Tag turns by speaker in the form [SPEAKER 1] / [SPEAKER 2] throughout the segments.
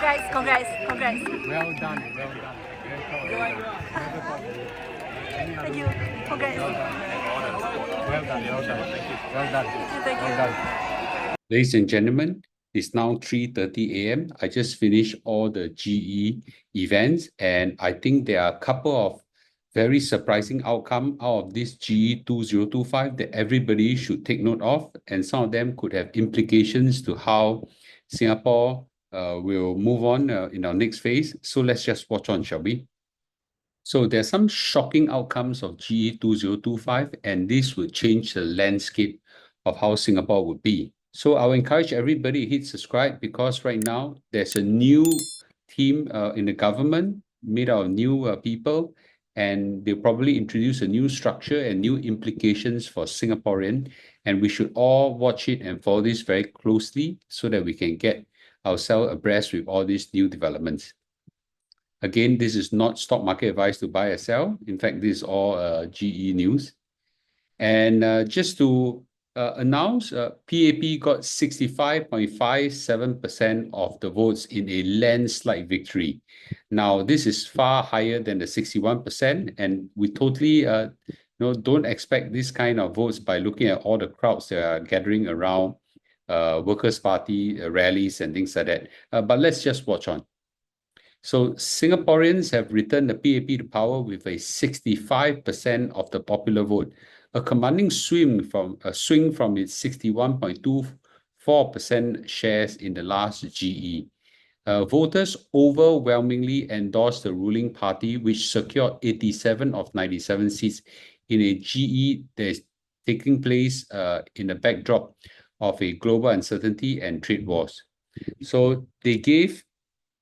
[SPEAKER 1] Congrats.
[SPEAKER 2] Well done. Very proud. Never thought of it. Any other
[SPEAKER 1] Thank you.
[SPEAKER 2] words?
[SPEAKER 1] Congrats.
[SPEAKER 2] Well done. Thank you. Well done.
[SPEAKER 1] Thank you.
[SPEAKER 2] Well done. Ladies and gentlemen, it's now 3:30 a.m. I just finished all the GE events, and I think there are a couple of very surprising outcome out of this GE2025 that everybody should take note of, and some of them could have implications to how Singapore will move on in our next phase. So let's just watch on, shall we? So there are some shocking outcomes of GE2025, and this would change the landscape of how Singapore would be. So I will encourage everybody to hit subscribe, because right now there's a new team in the government made out of new people, and they'll probably introduce a new structure and new implications for Singaporean. And we should all watch it and follow this very closely so that we can get ourselves abreast with all these new developments. Again, this is not stock market advice to buy or sell. In fact, this is all GE news. And just to announce, PAP got 65.57% of the votes in a landslide victory. Now, this is far higher than the 61%, and we totally don't expect this kind of votes by looking at all the crowds that are gathering around Workers' Party rallies and things like that. But let's just watch on. So Singaporeans have returned the PAP to power with a 65% of the popular vote, a commanding swing from its 61.24% shares in the last GE. Voters overwhelmingly endorsed the ruling party, which secured 87 of 97 seats in a GE that is taking place in the backdrop of a global uncertainty and trade wars. So they gave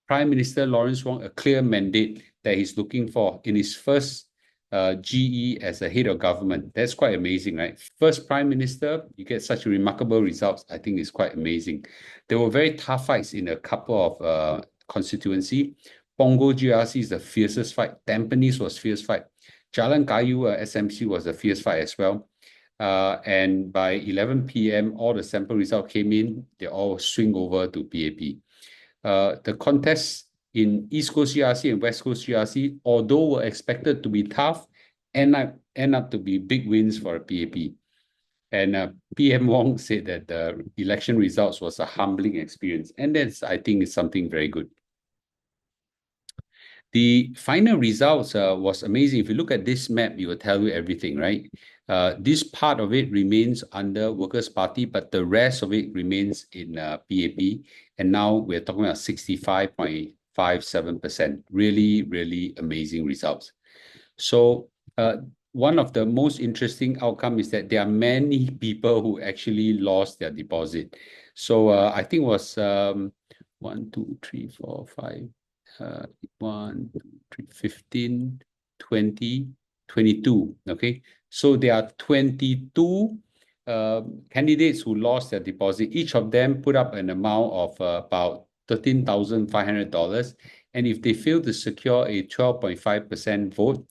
[SPEAKER 2] Prime Minister Lawrence Wong a clear mandate that he's looking for in his first GE as a head of government. That's quite amazing, right? First Prime Minister, you get such remarkable results. I think it's quite amazing. There were very tough fights in a couple of constituency. Punggol GRC is the fiercest fight. Tampines was fierce fight. Jalan Kayu SMC was a fierce fight as well. And by 11 p.m., all the sample results came in. They all swing over to PAP. The contests in East Coast GRC and West Coast GRC, although were expected to be tough, end up to be big wins for PAP. And PM Wong said that the election results was a humbling experience. And that's, I think, is something very good. The final results was amazing. If you look at this map, it will tell you everything, right? This part of it remains under Workers' Party, but the rest of it remains in PAP. And now we're talking about 65.57%. Really, really amazing results. So one of the most interesting outcomes is that there are many people who actually lost their deposit. So I think it was 1, 2, 3, 4, 5, 1, 2, 3, 15, 20, 22. Okay, so there are 22 candidates who lost their deposit. Each of them put up an amount of about $13,500. And if they fail to secure a 12.5% vote,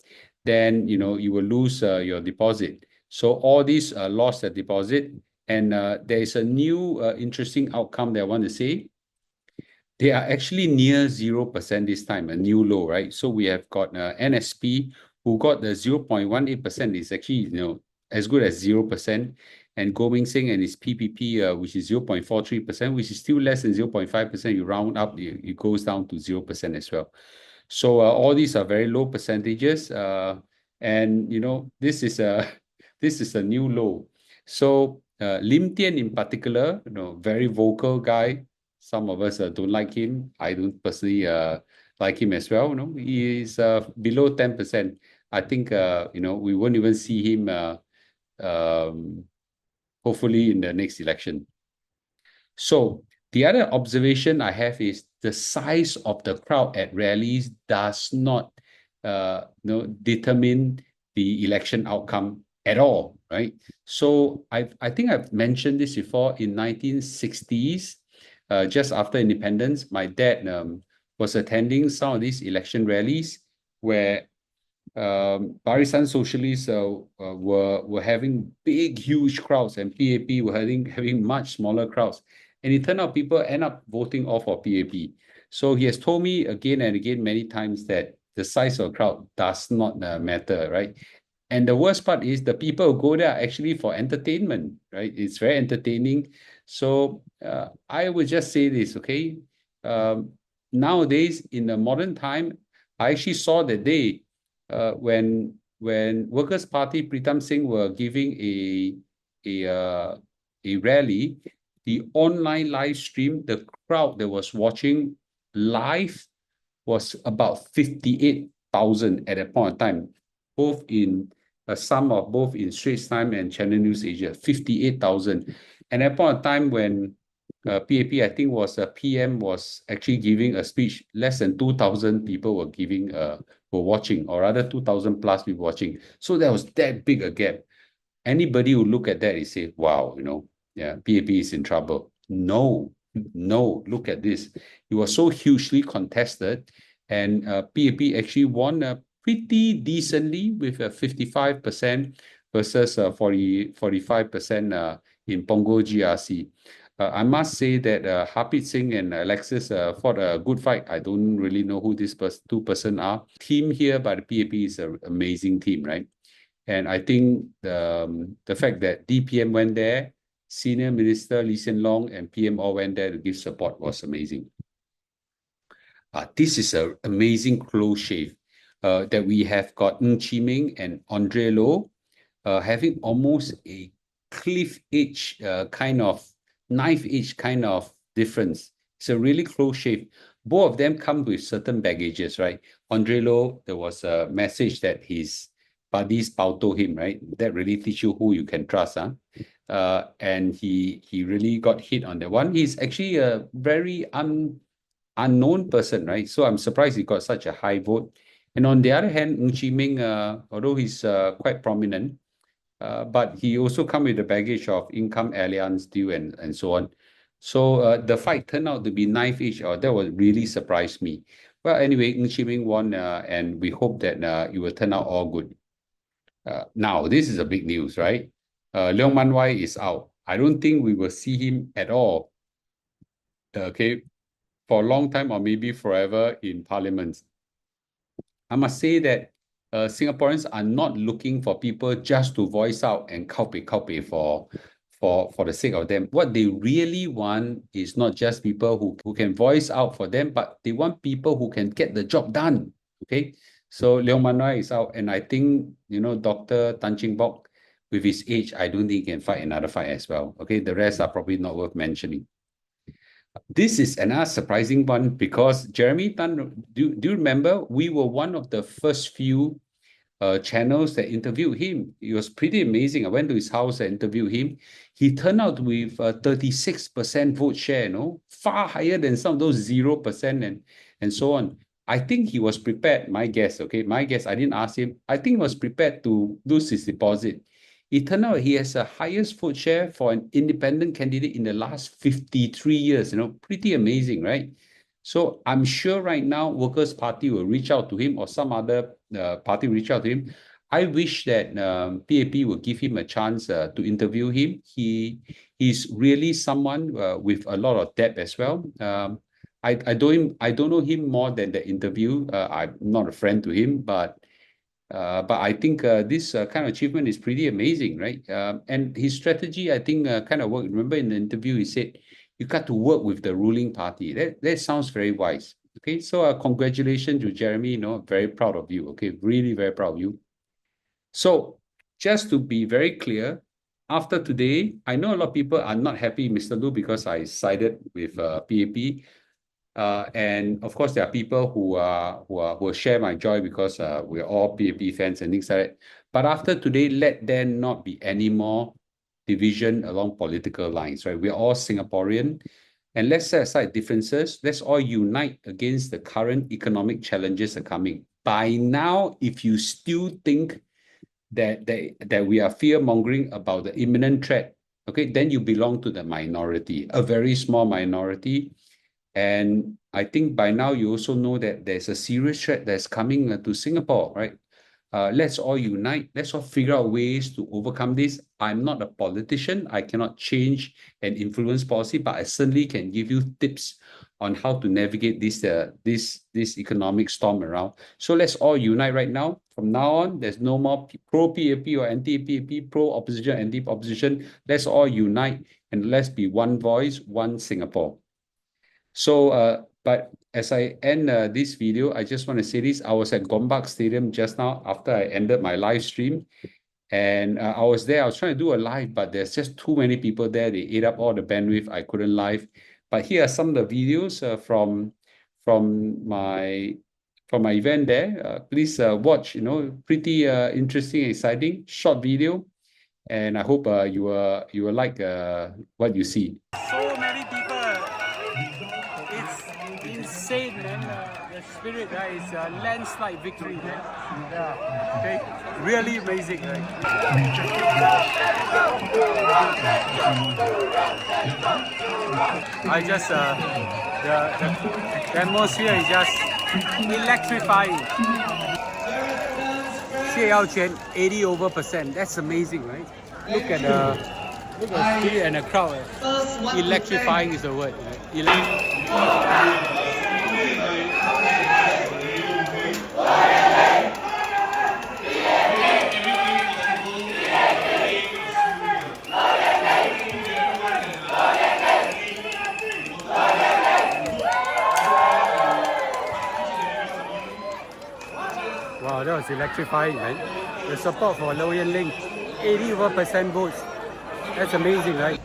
[SPEAKER 2] then you will lose your deposit. So all these lost their deposit. And there is a new interesting outcome that I want to say. They are actually near 0% this time, a new low, right? So we have got NSP, who got the 0.18%, is actually as good as 0%, and Goh Ming Seng and his PPP, which is 0.43%, which is still less than 0.5%. You round up, it goes down to 0% as well. So all these are very low percentages, and this is a new low. So Lim Tian in particular, very vocal guy. Some of us don't like him. I don't personally like him as well. He is below 10%. I think we won't even see him hopefully in the next election. So the other observation I have is the size of the crowd at rallies does not determine the election outcome at all, right? So I think I've mentioned this before. In 1960s, just after independence, my dad was attending some of these election rallies where Barisan Socialists were having big, huge crowds, and PAP were having much smaller crowds. And it turned out people end up voting all for PAP. So he has told me again and again many times that the size of the crowd does not matter, right? And the worst part is the people who go there are actually for entertainment, right? It's very entertaining. So I would just say this, okay? Um, Nowadays, in the modern time, I actually saw the day when Workers' Party Pritam Singh were giving a uh, a rally, the online live stream, the crowd that was watching live was about 58,000 at that point of time, both in a sum of both in Straits Time and Channel News Asia, 58,000. And at that point of time when PAP, I think was a PM was actually giving a speech, less than 2,000 people were watching, or rather 2,000 plus people watching. So there was that big a gap. Anybody who look at that is say, wow, yeah, PAP is in trouble. No, no, look at this. It was so hugely contested, and PAP actually won pretty decently with a 55% versus 45% in Punggol GRC. I must say that Harpreet Singh and Alexis fought a good fight. I don't really know who these two person are. Team here by the PAP is an amazing team, right? And I think the fact that DPM went there, Senior Minister Lee Hsien Loong and PM all went there to give support was amazing. This is an amazing close shave that we have got Ng Chi Ming and Andre Loh having almost a cliff edge kind of knife edge kind of difference. It's a really close shave. Both of them come with certain baggages, right? Andre Loh, there was a message that his buddies to him, right? That really teach you who you can trust, huh? And he really got hit on that one. He's actually a very unknown person, right? So I'm surprised he got such a high vote. And on the other hand, Ng Chi Ming, although he's quite prominent, but he also come with the baggage of income alliance deal and so on. So the fight turned out to be knife edge, or that would really surprise me. Well, anyway, Ng Chi Ming won, and we hope that it will turn out all good. Now, this is a big news, right? Leong Man Wai is out. I don't think we will see him at all, okay, for a long time or maybe forever in Parliament. I must say that Singaporeans are not looking for people just to voice out and copy for the sake of them. What they really want is not just people who can voice out for them, but they want people who can get the job done. Okay, so Leong Man Wai is out, and I think Dr. Tan Cheng Bock, with his age, I don't think he can fight another fight as well. Okay, the rest are probably not worth mentioning. This is another surprising one because Jeremy Tan, do you remember we were one of the first few channels that interviewed him? It was pretty amazing. I went to his house and interviewed him. He turned out with a 36% vote share, far higher than some of those 0% and so on. I think he was prepared, my guess, okay? My guess, I didn't ask him. I think he was prepared to lose his deposit. It turned out he has the highest vote share for an independent candidate in the last 53 years, pretty amazing, right? So I'm sure right now Workers' Party will reach out to him or some other party will reach out to him. I wish that PAP will give him a chance to interview him. He's really someone with a lot of depth as well. I don't know him more than the interview. I'm not a friend to him, but I think this kind of achievement is pretty amazing, right? And his strategy, I think, kind of worked. Remember in the interview, he said, you got to work with the ruling party. That sounds very wise. Okay, so congratulations to Jeremy. Very proud of you. Okay, really very proud of you. So just to be very clear, after today, I know a lot of people are not happy, Mr. Lu, because I sided with PAP. And of course, there are people who share my joy because we're all PAP fans and things like that. But after today, let there not be any more division along political lines, right? We're all Singaporean, and let's set aside differences. Let's all unite against the current economic challenges that are coming. By now, if you still think that we are fear mongering about the imminent threat, okay, then you belong to the minority, a very small minority. And I think by now you also know that there's a serious threat that's coming to Singapore, right? let's all unite. Let's all figure out ways to overcome this. I'm not a politician. I cannot change and influence policy, but I certainly can give you tips on how to navigate this economic storm around. So let's all unite right now. From now on, there's no more pro-PAP or anti-PAP, pro-opposition, anti-opposition. Let's all unite and let's be one voice, one Singapore. So, but as I end this video, I just want to say this. I was at Gombak Stadium just now after I ended my live stream. And I was there. I was trying to do a live, but there's just too many people there. They ate up all the bandwidth. I couldn't live. But here are some of the videos from my event there. Please watch. Pretty interesting, exciting, short video, and I hope you will like what you see.
[SPEAKER 1] So many people. It's insane, man. The spirit, right? It's a landslide victory, man. Yeah. Okay. Really amazing, right? I just the atmosphere is just electrifying. 80%. That's amazing, right? Look at the spirit and the crowd. Electrifying is the word. Wow, that was electrifying, right? The support for Low Yan Ling, 80% votes. That's amazing, right?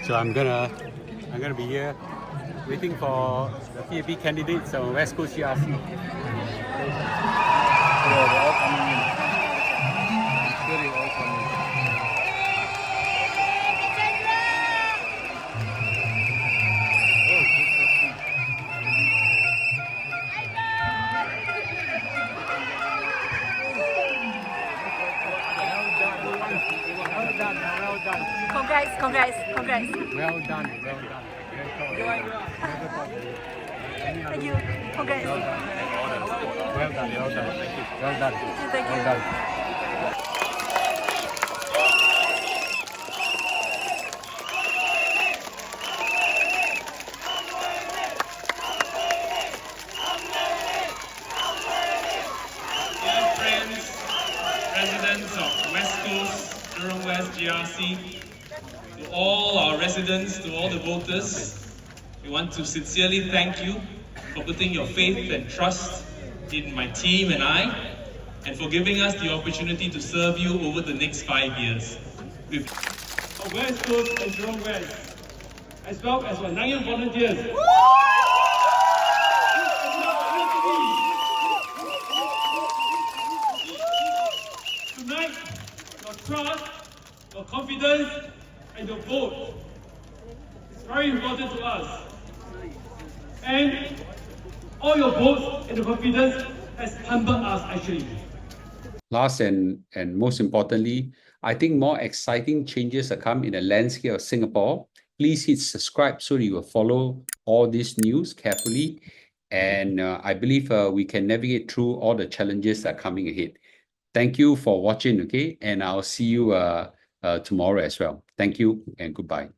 [SPEAKER 1] So I'm gonna be here waiting for the PAP candidates on West Coast GRC. They're all coming in. They're all coming in.
[SPEAKER 3] Congrats.
[SPEAKER 1] Well done.
[SPEAKER 3] Thank you. Congrats.
[SPEAKER 1] Well done. Thank you. Well done.
[SPEAKER 3] Thank you.
[SPEAKER 1] Well done.
[SPEAKER 4] Dear friends, residents of West Coast, Jurong West GRC, to all our residents, to all the voters, we want to sincerely thank you for putting your faith and trust in my team and I, and for giving us the opportunity to serve you over the next 5 years. With West Coast and Jurong West, as well as our Nanyang volunteers. Tonight, your trust, your confidence, and your vote is very important to us. And all your votes and your confidence has humbled us actually.
[SPEAKER 2] Last and most importantly, I think more exciting changes are come in the landscape of Singapore. Please hit subscribe so you will follow all this news carefully. And I believe we can navigate through all the challenges that are coming ahead. Thank you for watching, okay? And I'll see you tomorrow as well. Thank you and goodbye.